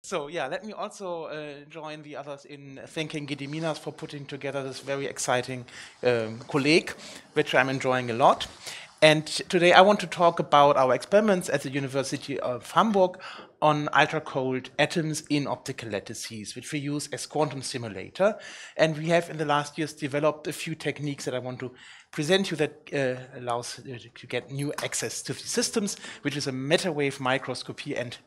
So yeah, let me also join the others in thanking Gediminas for putting together this very exciting colleague, which I'm enjoying a lot. And today I want to talk about our experiments at the University of Hamburg on ultracold atoms in optical lattices, which we use as quantum simulator. And we have in the last years developed a few techniques that I want to present you that allows to get new access to the systems, which is a meta wave microscopy and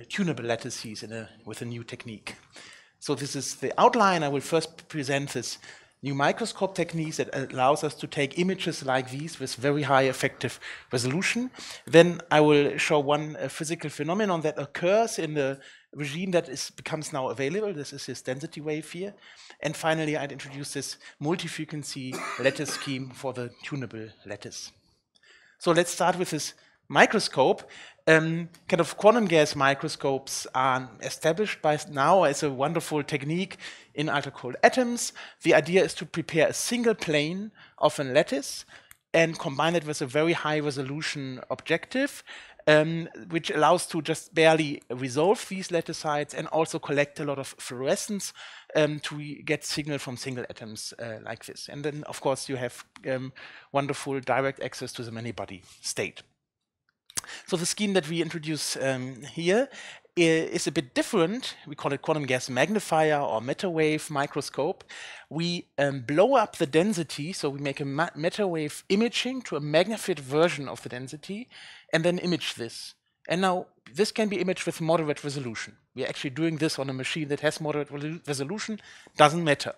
tunable lattices with a new technique. So this is the outline. I will first present this new microscope techniques that allows us to take images like these with very high effective resolution. Then I will show one physical phenomenon that occurs in the regime that becomes now available. This is this density wave here. And finally, I'd introduce this multi-frequency lattice scheme for the tunable lattice. So let's start with this microscope. Kind of quantum gas microscopes are established by now as a wonderful technique in ultracold atoms. The idea is to prepare a single plane of a lattice and combine it with a very high resolution objective, which allows to just barely resolve these lattices and also collect a lot of fluorescence to get signal from single atoms like this. And then, of course, you have wonderful direct access to the many-body state. So the scheme that we introduce here is a bit different. We call it quantum gas magnifier or meta wave microscope. We blow up the density, so we make a meta wave imaging to a magnified version of the density, and then image this. And now this can be imaged with moderate resolution. We're actually doing this on a machine that has moderate resolution, doesn't matter.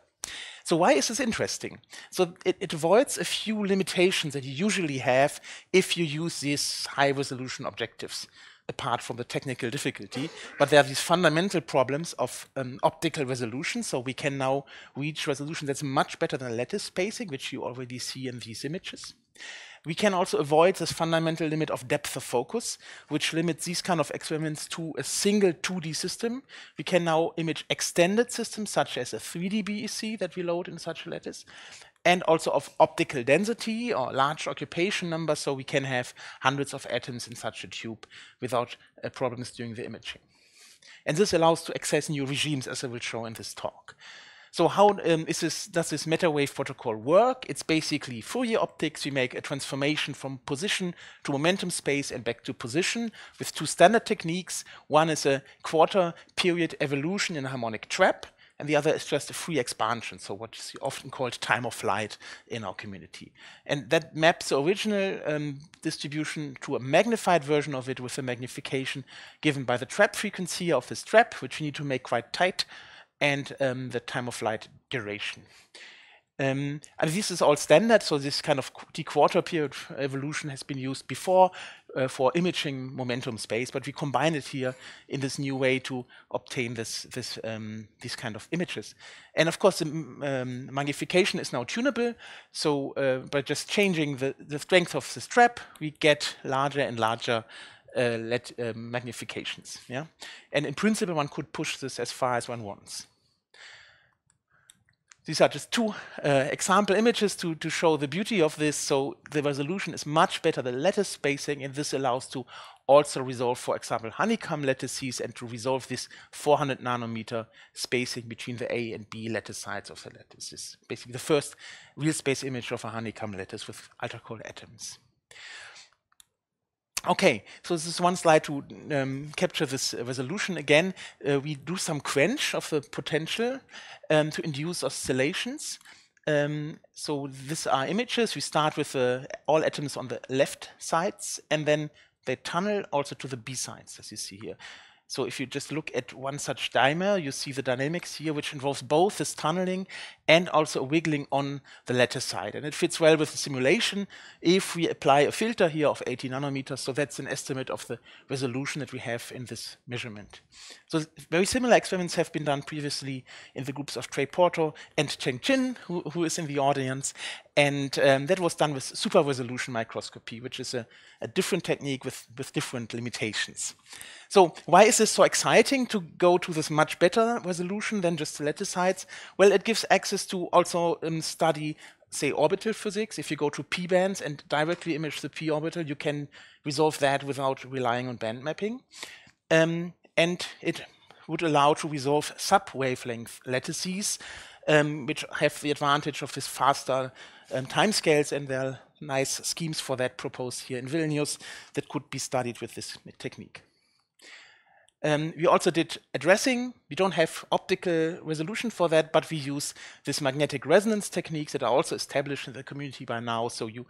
So why is this interesting? So it avoids a few limitations that you usually have if you use these high resolution objectives, apart from the technical difficulty. But there are these fundamental problems of optical resolution. So we can now reach resolution that's much better than lattice spacing, which you already see in these images. We can also avoid this fundamental limit of depth of focus, which limits these kind of experiments to a single 2D system. We can now image extended systems, such as a 3D BEC that we load in such a lattice, and also of optical density or large occupation numbers, so we can have hundreds of atoms in such a tube without problems during the imaging. And this allows to access new regimes, as I will show in this talk. So how does this meta wave protocol work? It's basically Fourier optics. We make a transformation from position to momentum space and back to position with two standard techniques. One is a quarter period evolution in a harmonic trap, and the other is just a free expansion, so what is often called time of flight in our community. And that maps the original distribution to a magnified version of it with a magnification given by the trap frequency of this trap, which we need to make quite tight, and the time of flight duration. And this is all standard, so this kind of quarter period evolution has been used before for imaging momentum space, but we combine it here in this new way to obtain these kind of images. And of course, the magnification is now tunable, so by just changing the strength of this trap, we get larger and larger magnifications. Yeah? And in principle, one could push this as far as one wants. These are just two example images to show the beauty of this. So the resolution is much better than lattice spacing, and this allows to also resolve, for example, honeycomb lattices and to resolve this 400 nanometer spacing between the A and B lattice sides of the lattice. This is basically the first real space image of a honeycomb lattice with ultracold atoms. Okay, so this is one slide to capture this resolution. Again, we do some quench of the potential to induce oscillations. So these are images. We start with all atoms on the left sides, and then they tunnel also to the B sides, as you see here. So if you just look at one such dimer, you see the dynamics here, which involves both this tunneling and also a wiggling on the lattice side. And it fits well with the simulation if we apply a filter here of 80 nanometers. So that's an estimate of the resolution that we have in this measurement. So very similar experiments have been done previously in the groups of Trey Porto and Cheng Chin, who is in the audience. And that was done with super resolution microscopy, which is a different technique with different limitations. So why is this so exciting to go to this much better resolution than just the lattice heights? Well, it gives access to also study, say, orbital physics. If you go to p bands and directly image the p orbital, you can resolve that without relying on band mapping. And it would allow to resolve sub-wavelength lattices, which have the advantage of this faster timescales, and there are nice schemes for that proposed here in Vilnius that could be studied with this technique. We also did addressing. We don't have optical resolution for that, but we use this magnetic resonance techniques that are also established in the community by now. So you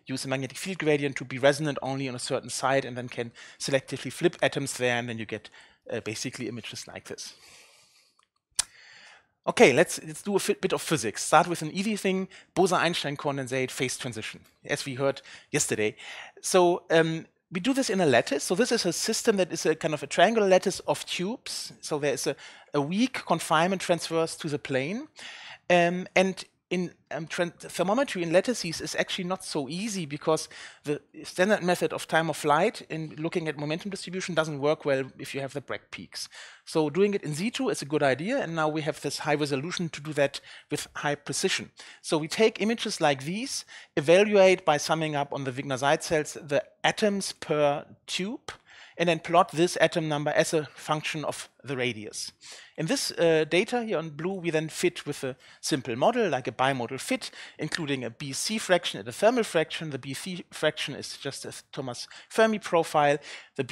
use a magnetic field gradient to be resonant only on a certain site, and then can selectively flip atoms there, and then you get basically images like this. Okay, let's do a bit of physics. Start with an easy thing: Bose-Einstein condensate phase transition, as we heard yesterday. So we do this in a lattice. So this is a system that is a kind of a triangular lattice of tubes. So there is a weak confinement transverse to the plane. And in thermometry in lattices is actually not so easy, because the standard method of time of flight in looking at momentum distribution doesn't work well if you have the Bragg peaks. So doing it in situ is a good idea, and now we have this high resolution to do that with high precision. So we take images like these, evaluate by summing up on the Wigner side cells the atoms per tube, and then plot this atom number as a function of the radius. In this data here on blue, we then fit with a simple model, like a bimodal fit, including a BC fraction and a thermal fraction. The BC fraction is just a Thomas Fermi profile. The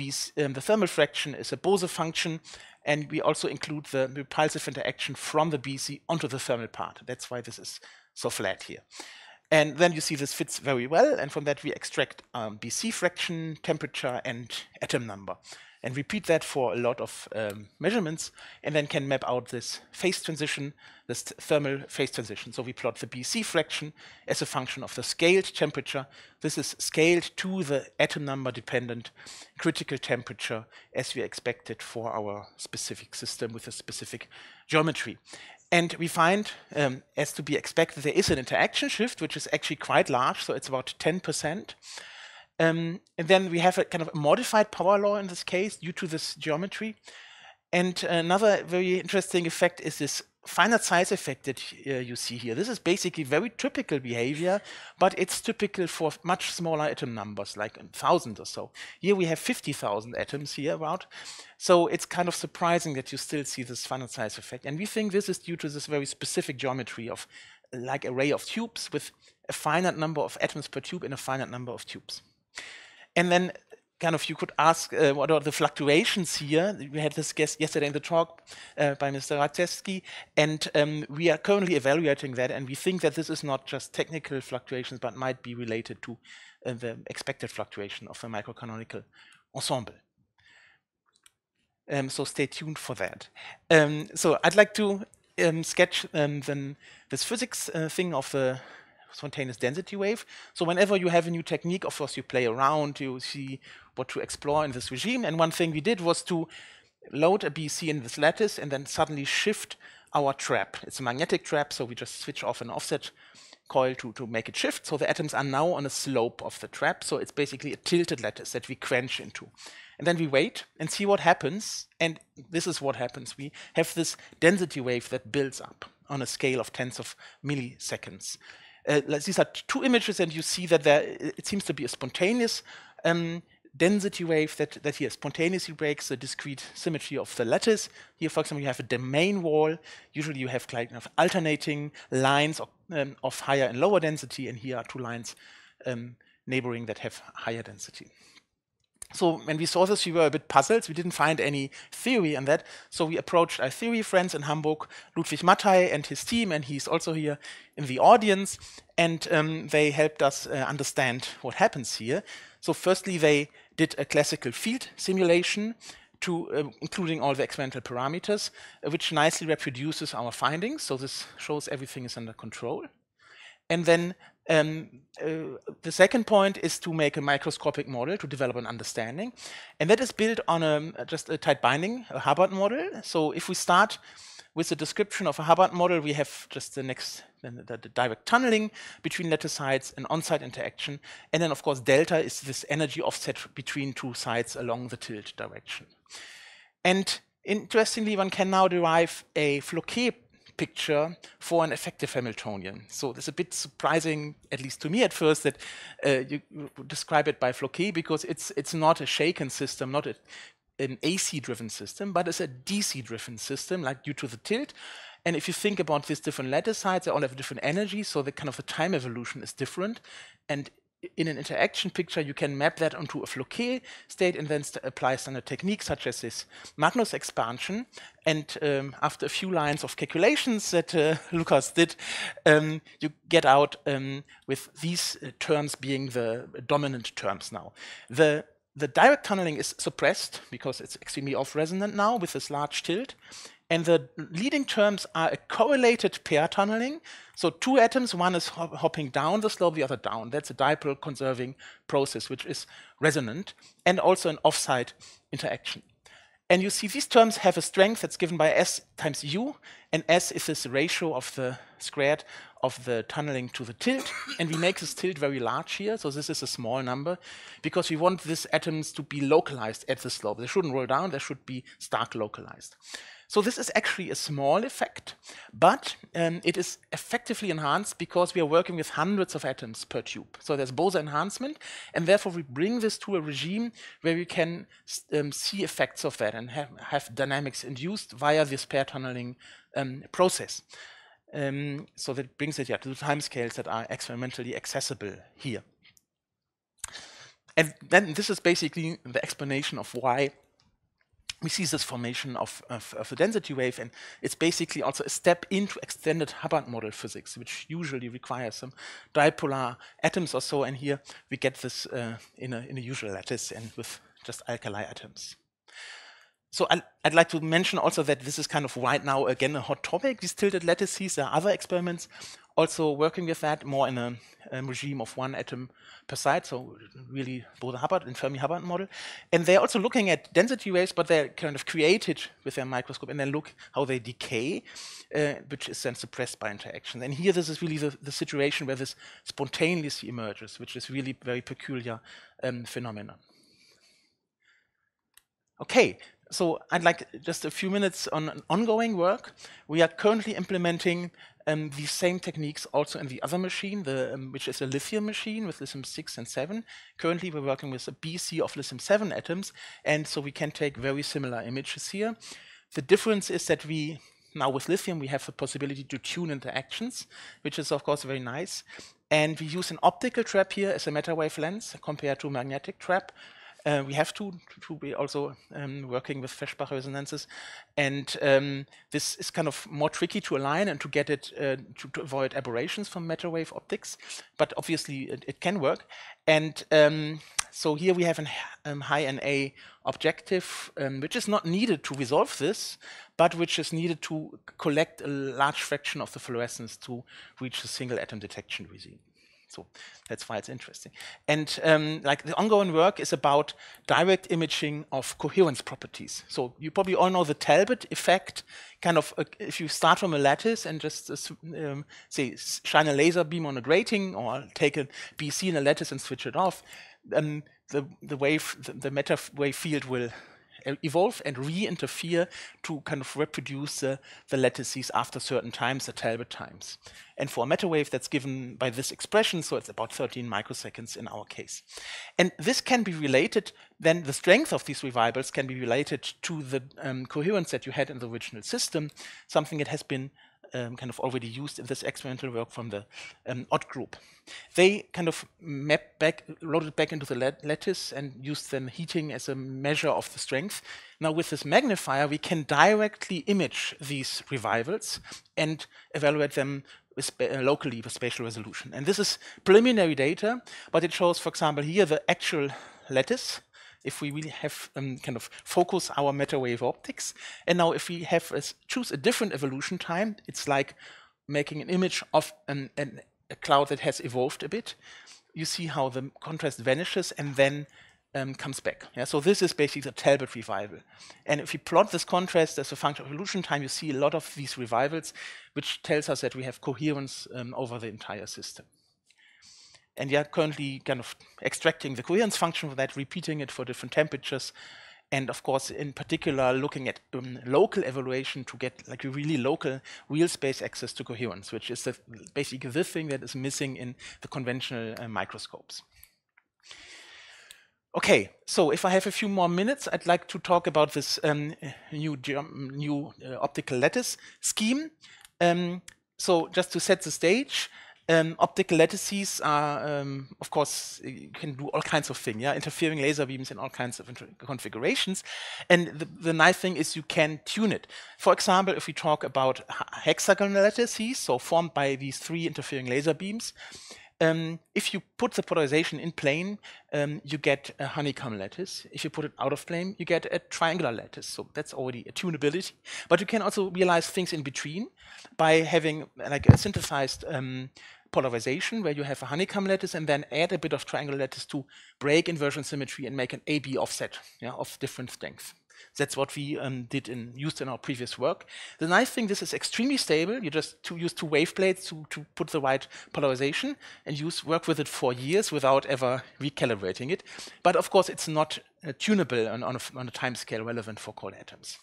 thermal fraction is a Bose function, and we also include the repulsive interaction from the BC onto the thermal part. That's why this is so flat here. And then you see this fits very well, and from that we extract BC fraction, temperature, and atom number. And repeat that for a lot of measurements, and then can map out this phase transition, this thermal phase transition. So we plot the BC fraction as a function of the scaled temperature. This is scaled to the atom number dependent critical temperature as we expected for our specific system with a specific geometry. And we find, as to be expected, there is an interaction shift, which is actually quite large, so it's about 10%. And then we have a kind of a modified power law in this case due to this geometry. And another very interesting effect is this finite size effect that you see here. This is basically very typical behavior, but it's typical for much smaller atom numbers, like 1,000 or so. Here we have 50,000 atoms here about. So it's kind of surprising that you still see this finite size effect. And we think this is due to this very specific geometry of like array of tubes with a finite number of atoms per tube and a finite number of tubes. And then kind of you could ask what are the fluctuations here. We had this guest yesterday in the talk by Mr. Raczewski, and we are currently evaluating that, and we think that this is not just technical fluctuations, but might be related to the expected fluctuation of the microcanonical ensemble. So stay tuned for that. So I'd like to sketch then this physics thing of the spontaneous density wave. So whenever you have a new technique, of course, you play around, you see what to explore in this regime. And one thing we did was to load a BC in this lattice and then suddenly shift our trap. It's a magnetic trap, so we just switch off an offset coil to make it shift. So the atoms are now on a slope of the trap. So it's basically a tilted lattice that we quench into. And then we wait and see what happens. And this is what happens. We have this density wave that builds up on a scale of tens of milliseconds. These are two images, and you see that it seems to be a spontaneous density wave that here spontaneously breaks the discrete symmetry of the lattice. Here, for example, you have a domain wall. Usually you have like alternating lines of higher and lower density, and here are two lines neighboring that have higher density. So when we saw this, we were a bit puzzled. We didn't find any theory on that. So we approached our theory friends in Hamburg, Ludwig Mattei and his team, and he's also here in the audience. And they helped us understand what happens here. So firstly, they did a classical field simulation, including all the experimental parameters, which nicely reproduces our findings. So this shows everything is under control. And then the second point is to make a microscopic model to develop an understanding. And that is built on just a tight binding, a Hubbard model. So if we start with the description of a Hubbard model, we have just the direct tunneling between lattice sites and on-site interaction. And then, of course, delta is this energy offset between two sites along the tilt direction. And interestingly, one can now derive a Floquet picture for an effective Hamiltonian. So it's a bit surprising, at least to me at first, that you describe it by Floquet, because it's not a shaken system, not an AC-driven system, but it's a DC-driven system, like due to the tilt. And if you think about these different lattice sites, they all have different energies, so the kind of the time evolution is different. And in an interaction picture, you can map that onto a Floquet state and then apply standard techniques such as this Magnus expansion. And after a few lines of calculations that Lukas did, you get out with these terms being the dominant terms now. The direct tunneling is suppressed because it's extremely off-resonant now with this large tilt. And the leading terms are a correlated pair tunneling. So two atoms, one is hopping down the slope, the other down. That's a dipole conserving process, which is resonant, and also an offside interaction. And you see these terms have a strength that's given by S times U, and S is this ratio of the squared of the tunneling to the tilt. And we make this tilt very large here, so this is a small number, because we want these atoms to be localized at the slope. They shouldn't roll down, they should be stark localized. So this is actually a small effect, but it is effectively enhanced because we are working with hundreds of atoms per tube. So there's Bose enhancement, and therefore we bring this to a regime where we can see effects of that and have dynamics induced via this pair tunneling process. So that brings it to the timescales that are experimentally accessible here. And then this is basically the explanation of why we see this formation of a density wave, and it's basically also a step into extended Hubbard model physics, which usually requires some dipolar atoms or so, and here we get this in a usual lattice and with just alkali atoms. So I'd like to mention also that this is kind of right now, again, a hot topic, these tilted lattices. There are other experiments also working with that, more in a regime of one atom per side, so really Bose-Hubbard and Fermi-Hubbard model. And they're also looking at density waves, but they're kind of created with their microscope, and then look how they decay, which is then suppressed by interaction. And here this is really the situation where this spontaneously emerges, which is really very peculiar phenomenon. Okay. So I'd like just a few minutes on ongoing work. We are currently implementing these same techniques also in the other machine, which is a lithium machine with lithium 6 and 7. Currently we're working with a BC of lithium 7 atoms, and so we can take very similar images here. The difference is that now with lithium we have the possibility to tune interactions, which is of course very nice. And we use an optical trap here as a metawave lens compared to a magnetic trap. We have to be also working with Feschbach resonances, and this is kind of more tricky to align and to get it to avoid aberrations from metawave optics, but obviously it can work. And so here we have a high NA objective, which is not needed to resolve this, but which is needed to collect a large fraction of the fluorescence to reach the single atom detection regime. So that's why it's interesting. And like the ongoing work is about direct imaging of coherence properties. So you probably all know the Talbot effect. Kind of, if you start from a lattice and just say shine a laser beam on a grating, or take a BC in a lattice and switch it off, the meta wave field will evolve and re-interfere to kind of reproduce the lattices after certain times, the Talbot times. And for a meta wave, that's given by this expression, so it's about 13 microseconds in our case. And this can be related, then the strength of these revivals can be related to the coherence that you had in the original system, something that has been kind of already used in this experimental work from the Ott group. They kind of loaded back into the lattice and used then heating as a measure of the strength. Now with this magnifier, we can directly image these revivals and evaluate them locally with spatial resolution. And this is preliminary data, but it shows, for example, here the actual lattice, if we really have kind of focus our metawave optics. And now if we have choose a different evolution time, it's like making an image of a cloud that has evolved a bit. You see how the contrast vanishes and then comes back. Yeah, so this is basically the Talbot revival. And if you plot this contrast as a function of evolution time, you see a lot of these revivals, which tells us that we have coherence over the entire system. And we are currently kind of extracting the coherence function for that, repeating it for different temperatures, and of course, in particular, looking at local evaluation to get like a really local real space access to coherence, which is basically the thing that is missing in the conventional microscopes. Okay, so if I have a few more minutes, I'd like to talk about this new optical lattice scheme. So just to set the stage, optical lattices are, of course, you can do all kinds of things, yeah, interfering laser beams in all kinds of configurations. And the nice thing is you can tune it. For example, if we talk about hexagonal lattices, so formed by these 3 interfering laser beams, if you put the polarization in plane, you get a honeycomb lattice. If you put it out of plane, you get a triangular lattice. So that's already a tunability. But you can also realize things in between by having like a synthesized polarization where you have a honeycomb lattice and then add a bit of triangular lattice to break inversion symmetry and make an AB offset, yeah, of different length. That's what we used in our previous work. The nice thing, this is extremely stable. You just use 2 wave plates to put the right polarization and work with it for years without ever recalibrating it. But of course, it's not tunable on a time scale relevant for cold atoms.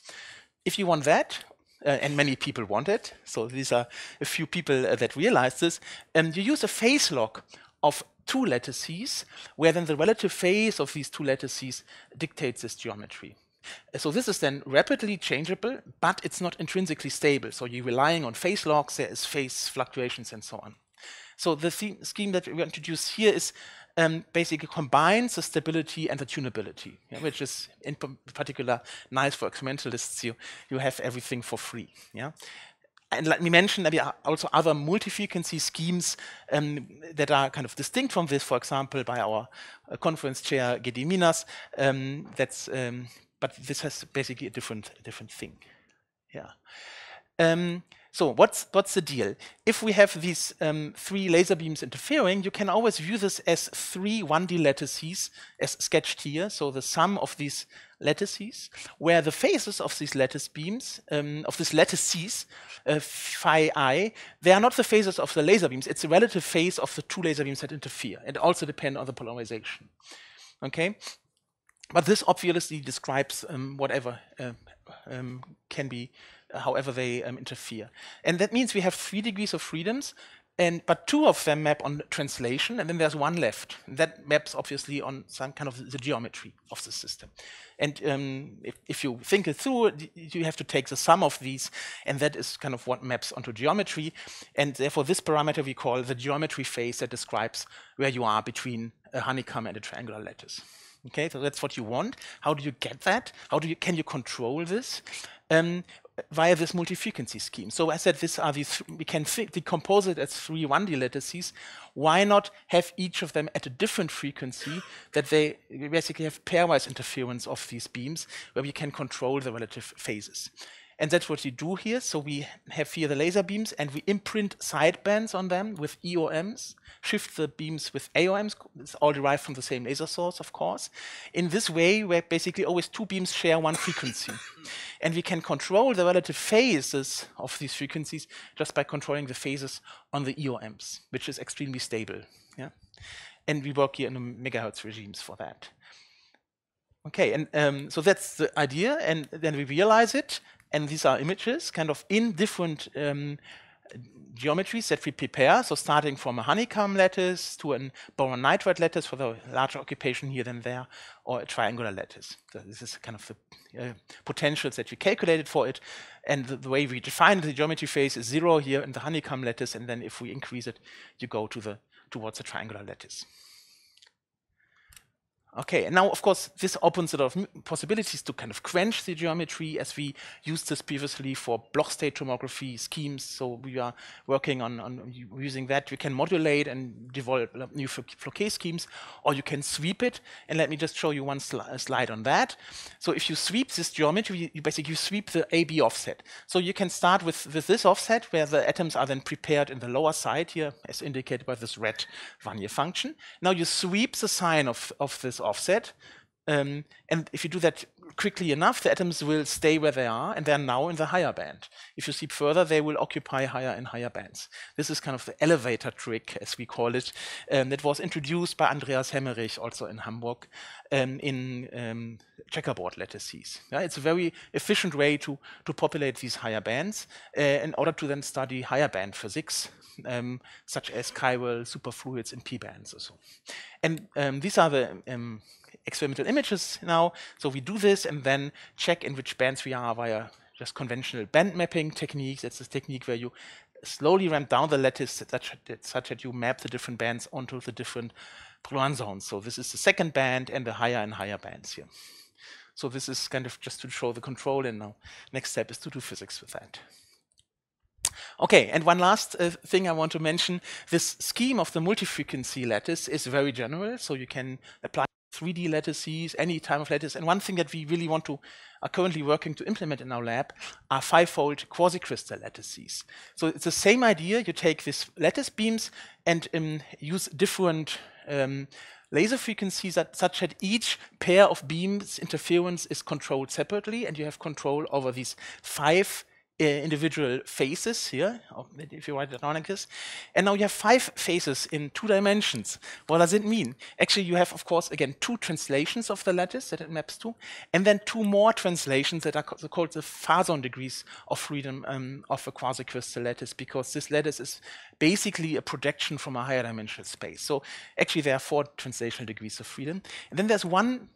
If you want that, and many people want it, so these are a few people that realize this, you use a phase lock of 2 lattices, where then the relative phase of these 2 lattices dictates this geometry. So this is then rapidly changeable, but it's not intrinsically stable. So you're relying on phase locks, there is phase fluctuations and so on. So the scheme that we introduce here is basically combines the stability and the tunability, yeah, which is in particular nice for experimentalists. You have everything for free. Yeah. And let me mention that there are also other multi-frequency schemes that are kind of distinct from this, for example, by our conference chair Gediminas. But this has basically a different thing. Yeah. So what's the deal? If we have these 3 laser beams interfering, you can always view this as 3 1D lattices as sketched here. So the sum of these lattices, where the phases of these lattice beams, of these lattices, phi I, they are not the phases of the laser beams. It's the relative phase of the 2 laser beams that interfere. It also depends on the polarization. Okay. But this obviously describes whatever can be, however they interfere. And that means we have 3 degrees of freedoms, but 2 of them map on translation, and then there's 1 left. That maps obviously on some kind of the geometry of the system. And if you think it through, you have to take the sum of these, and that is kind of what maps onto geometry. And therefore, this parameter we call the geometry phase that describes where you are between a honeycomb and a triangular lattice. Okay, so that's what you want. How do you get that? Can you control this? Via this multi-frequency scheme. So I said these are we can decompose it as 3 1D lattices. Why not have each of them at a different frequency that they basically have pairwise interference of these beams where we can control the relative phases. And that's what we do here. So we have here the laser beams and we imprint sidebands on them with EOMs, shift the beams with AOMs. It's all derived from the same laser source, of course. In this way, where basically always 2 beams share 1 frequency. And we can control the relative phases of these frequencies just by controlling the phases on the EOMs, which is extremely stable. Yeah? And we work here in the megahertz regimes for that. Okay, and so that's the idea, and then we realize it. And these are images kind of in different geometries that we prepare. So starting from a honeycomb lattice to a boron nitride lattice for the larger occupation here than there, or a triangular lattice. So this is kind of the potentials that we calculated for it. And the way we define the geometry phase is 0 here in the honeycomb lattice. And then if we increase it, you go towards the triangular lattice. Okay, and now, of course, this opens a lot of possibilities to kind of quench the geometry, as we used this previously for block state tomography schemes. So we are working on using that. We can modulate and develop new Floquet schemes, or you can sweep it. And let me just show you one slide on that. So if you sweep this geometry, you basically sweep the AB offset. So you can start with this offset, where the atoms are then prepared in the lower side here, as indicated by this red Wannier function. Now you sweep the sign of this offset, and if you do that quickly enough, the atoms will stay where they are, and they're now in the higher band. If you sweep further, they will occupy higher and higher bands. This is kind of the elevator trick, as we call it, that was introduced by Andreas Hemmerich, also in Hamburg, in checkerboard lattices. Yeah, it's a very efficient way to populate these higher bands in order to then study higher band physics, such as chiral superfluids and p-bands or so. And these are the experimental images now. So we do this and then check in which bands we are via just conventional band mapping techniques. That's a technique where you slowly ramp down the lattice such that you map the different bands onto the different Brouillard zones. So this is the second band and the higher and higher bands here. So this is kind of just to show the control, and now next step is to do physics with that. Okay, and one last thing I want to mention, this scheme of the multi-frequency lattice is very general, so you can apply 3D lattices, any type of lattice, and one thing that we really are currently working to implement in our lab are 5-fold quasi-crystal lattices. So it's the same idea, you take these lattice beams and use different laser frequencies such that each pair of beams interference is controlled separately, and you have control over these 5 individual phases here, if you write it down like this. And now you have 5 phases in 2 dimensions. What does it mean? Actually, you have, of course, again, 2 translations of the lattice that it maps to, and then 2 more translations that are called the Fason degrees of freedom of a quasi-crystal lattice, because this lattice is basically a projection from a higher dimensional space. So actually, there are 4 translational degrees of freedom. And then there's one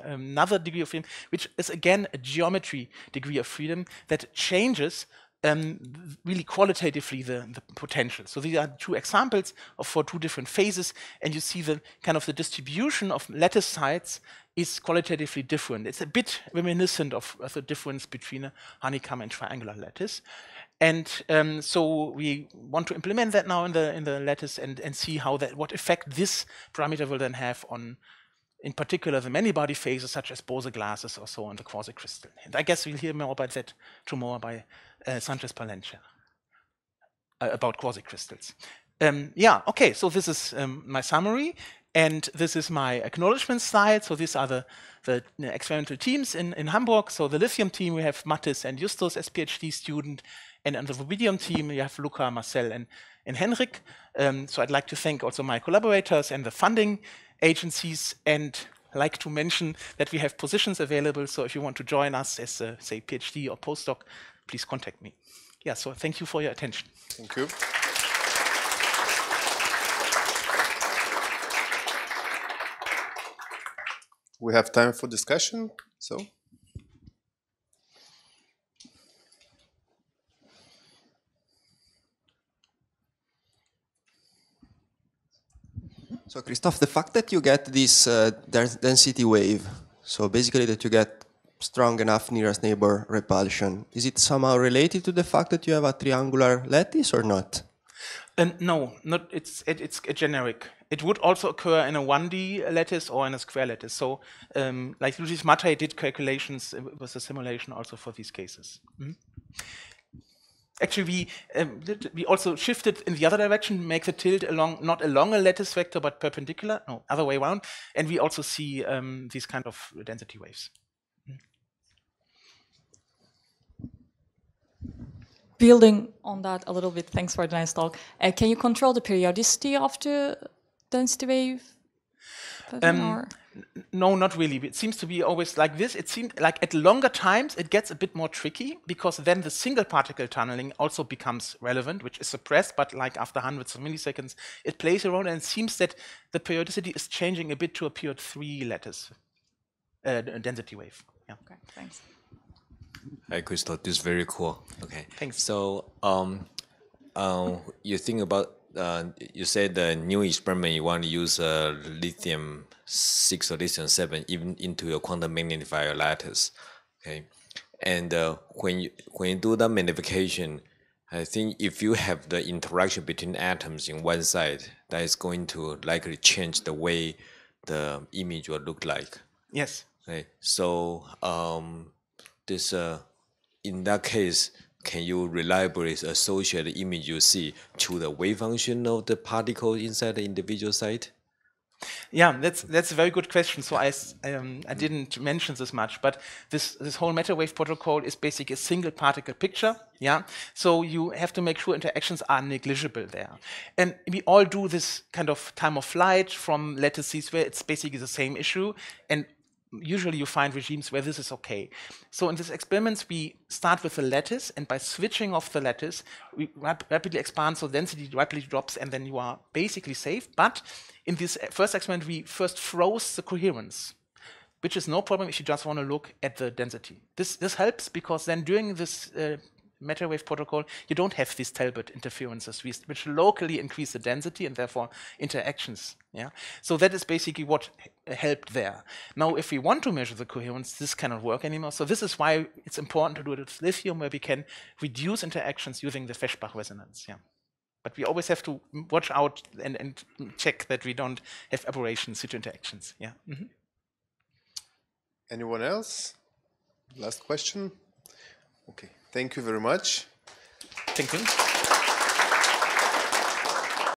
another degree of freedom, which is again a geometry degree of freedom that changes really qualitatively the potential. So these are 2 examples for 2 different phases, and you see the kind of the distribution of lattice sites is qualitatively different. It's a bit reminiscent of the difference between a honeycomb and triangular lattice. And so we want to implement that now in the lattice and see how what effect this parameter will then have on, in particular, the many-body phases such as Bose glasses or so on the quasi-crystal. And I guess we'll hear more about that tomorrow by Sanchez Palencia about quasi-crystals. Yeah, okay, so this is my summary, and this is my acknowledgements slide. So these are the experimental teams in Hamburg. So the lithium team, we have Mattis and Justus as PhD student, and on the rubidium team, you have Luca, Marcel, and Henrik. So I'd like to thank also my collaborators and the funding agencies, and like to mention that we have positions available. So if you want to join us as a, say, PhD or postdoc, please contact me. Yeah, so thank you for your attention. Thank you. We have time for discussion, so. So Christoph, the fact that you get this density wave, so basically that you get strong enough nearest neighbor repulsion, is it somehow related to the fact that you have a triangular lattice or not? No, not. It's a generic. It would also occur in a 1D lattice or in a square lattice. So, like Luis Mate did calculations with a simulation also for these cases. Mm-hmm. Actually, we also shifted in the other direction, make the tilt not along a lattice vector, but perpendicular, no, other way around. And we also see these kind of density waves. Building on that a little bit, thanks for the nice talk. Can you control the periodicity of the density wave pattern, no, not really. It seems to be always like this. It seems like at longer times it gets a bit more tricky, because then the single particle tunneling also becomes relevant, which is suppressed, but like after hundreds of milliseconds it plays around, and it seems that the periodicity is changing a bit to a period 3 lattice density wave. Yeah. Okay, thanks. Hi, Christoph. This is very cool. Okay. Thanks. So, you think about you said the new experiment you want to use lithium 6 or lithium 7 even into a quantum magnifier lattice. Okay, and when you do the magnification, I think if you have the interaction between atoms in one side, that is going to likely change the way the image will look like. Yes. Okay. So this in that case, can you reliably associate the image you see to the wave function of the particle inside the individual site? Yeah, that's a very good question. So I didn't mention this much, but this whole matter wave protocol is basically a single particle picture. Yeah, so you have to make sure interactions are negligible there, and we all do this kind of time of flight from lattices where it's basically the same issue, and usually you find regimes where this is okay. So in these experiments, we start with a lattice, and by switching off the lattice, we rapidly expand, so density rapidly drops, and then you are basically safe. But in this first experiment, we first froze the coherence, which is no problem if you just want to look at the density. This helps because then during this matter wave protocol, you don't have these Talbot interferences, which locally increase the density and therefore interactions. Yeah, so that is basically what helped there. Now, if we want to measure the coherence, this cannot work anymore. So this is why it's important to do it with lithium, where we can reduce interactions using the Feshbach resonance. Yeah, but we always have to watch out and check that we don't have aberrations due to interactions. Yeah. Mm-hmm. Anyone else? Last question. Okay. Thank you very much. Thank you.